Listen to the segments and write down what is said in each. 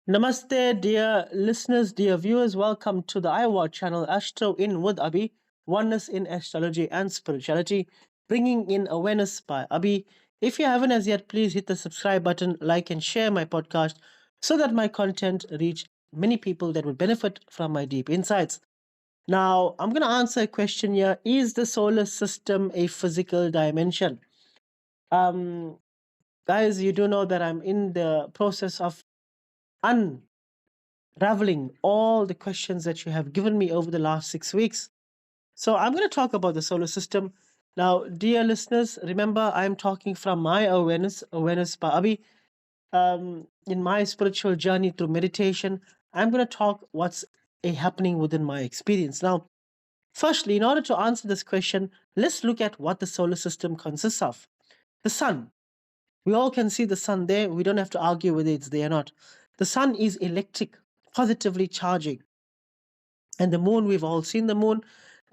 Namaste, dear listeners, dear viewers. Welcome to the iWatch channel, Astro in with Abhi, Oneness in Astrology and Spirituality, bringing in awareness by Abhi. If you haven't as yet, please hit the subscribe button, like, and share my podcast so that my content reach many people that would benefit from my deep insights. Now, I'm going to answer a question here. Is the solar system a physical dimension? Um, Guys, you do know that I'm in the process of unraveling all the questions that you have given me over the last 6 weeks. So I'm going to talk about the solar system. Now, dear listeners, remember I'm talking from my awareness by Abhi. In my spiritual journey through meditation, I'm going to talk what's happening within my experience. Now, firstly, in order to answer this question, let's look at what the solar system consists of. The sun. We all can see the sun there. We don't have to argue whether it's there or not. The sun is electric, positively charging. And the moon, we've all seen the moon.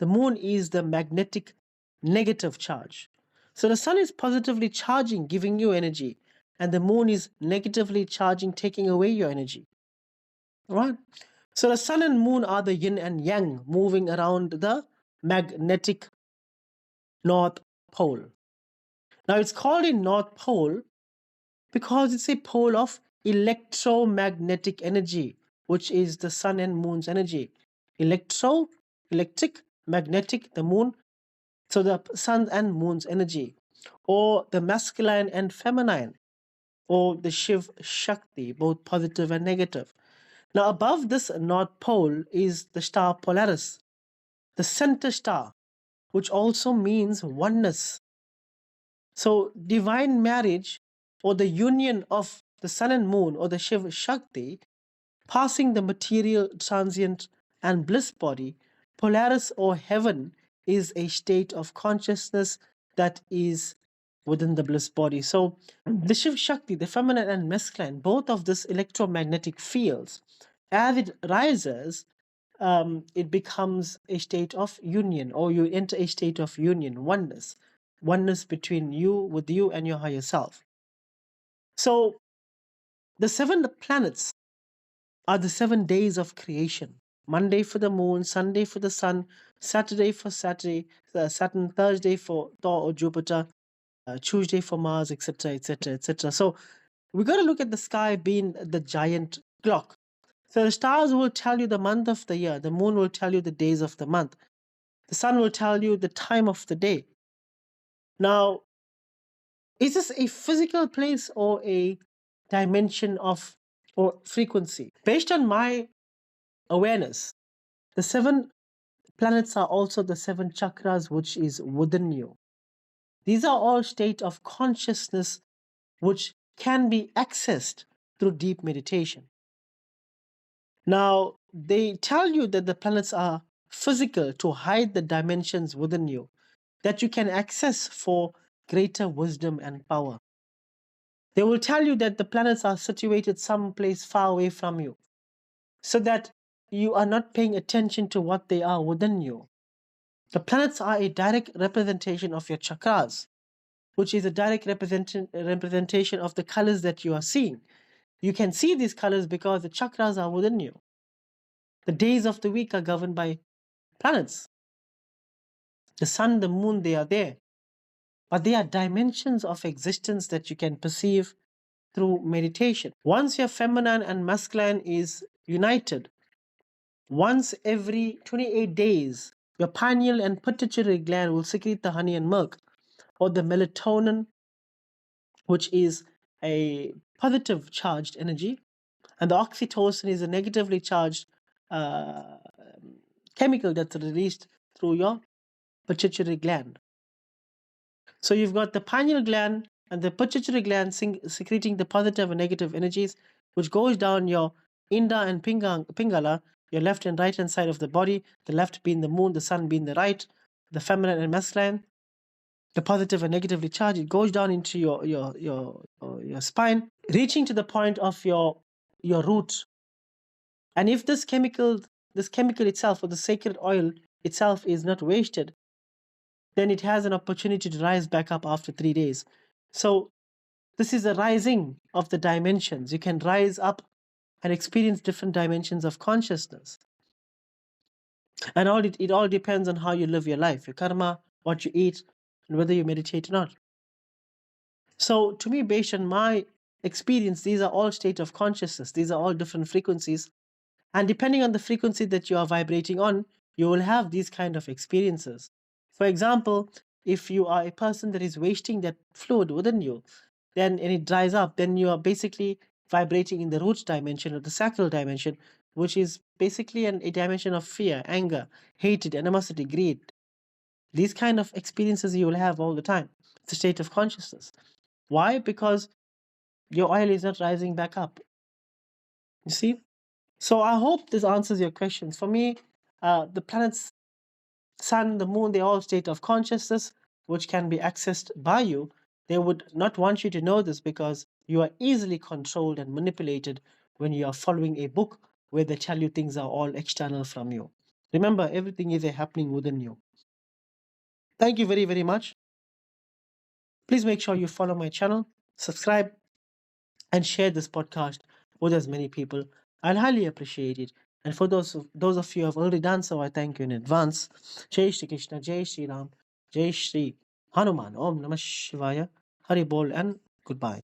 The moon is the magnetic negative charge. So the sun is positively charging, giving you energy. And the moon is negatively charging, taking away your energy. Right? So the sun and moon are the yin and yang moving around the magnetic North Pole. Now it's called a North Pole because it's a pole of electromagnetic energy, which is the sun and moon's energy. Electric, magnetic, the moon, so the sun and moon's energy, or the masculine and feminine, or the Shiv Shakti, both positive and negative. Now, above this North Pole is the star Polaris, the center star, which also means oneness. So, divine marriage or the union of the sun and moon or the Shiv Shakti passing the material, transient, and bliss body, Polaris or heaven is a state of consciousness that is within the bliss body. So, the Shiv Shakti, the feminine and masculine, both of this electromagnetic fields, as it rises, it becomes a state of union, or you enter a state of union, oneness between you, with you, and your higher self. So, the seven planets are the 7 days of creation. Monday for the moon, Sunday for the sun, Saturday for Saturn, Thursday for Thor or Jupiter, Tuesday for Mars, etc., etc., etc. So we got to look at the sky being the giant clock. So the stars will tell you the month of the year, the moon will tell you the days of the month, the sun will tell you the time of the day. Now, is this a physical place or a dimension of or frequency? Based on my awareness, the seven planets are also the seven chakras which is within you. These are all state of consciousness which can be accessed through deep meditation. Now, they tell you that the planets are physical to hide the dimensions within you that you can access for greater wisdom and power. They will tell you that the planets are situated someplace far away from you so that you are not paying attention to what they are within you. The planets are a direct representation of your chakras, which is a direct representation of the colors that you are seeing. You can see these colors because the chakras are within you. The days of the week are governed by planets. The sun, the moon, they are there. But they are dimensions of existence that you can perceive through meditation. Once your feminine and masculine is united, once every 28 days, your pineal and pituitary gland will secrete the honey and milk, or the melatonin, which is a positive charged energy, and the oxytocin is a negatively charged uh, chemical that's released through your pituitary gland. So you've got the pineal gland and the pituitary gland secreting the positive and negative energies, which goes down your Inda and Pingala, your left and right hand side of the body, the left being the moon, the sun being the right, the feminine and masculine, the positive and negatively charged. It goes down into your spine, reaching to the point of your root. And if this chemical itself, or the sacred oil itself, is not wasted, then it has an opportunity to rise back up after 3 days. So this is a rising of the dimensions. You can rise up and experience different dimensions of consciousness. And it all depends on how you live your life, your karma, what you eat, and whether you meditate or not. So, to me, based on my experience, these are all state of consciousness. These are all different frequencies. And depending on the frequency that you are vibrating on, you will have these kind of experiences. For example, if you are a person that is wasting that fluid within you, then and it dries up, then you are basically vibrating in the root dimension or the sacral dimension, which is basically a dimension of fear, anger, hatred, animosity, greed. These kind of experiences you will have all the time. It's a state of consciousness. Why? Because your oil is not rising back up. You see? So I hope this answers your questions. For me, the planets, sun, the moon, they all state of consciousness, which can be accessed by you. They would not want you to know this because you are easily controlled and manipulated when you are following a book where they tell you things are all external from you. Remember, everything is happening within you. Thank you very, very much. Please make sure you follow my channel, subscribe, and share this podcast with as many people. I'll highly appreciate it. And for those of you who have already done so, I thank you in advance. Jai Shri Krishna, Jai Shri Ram, Jai Shri Hanuman, Om Namah Shivaya, Hari Bol, and goodbye.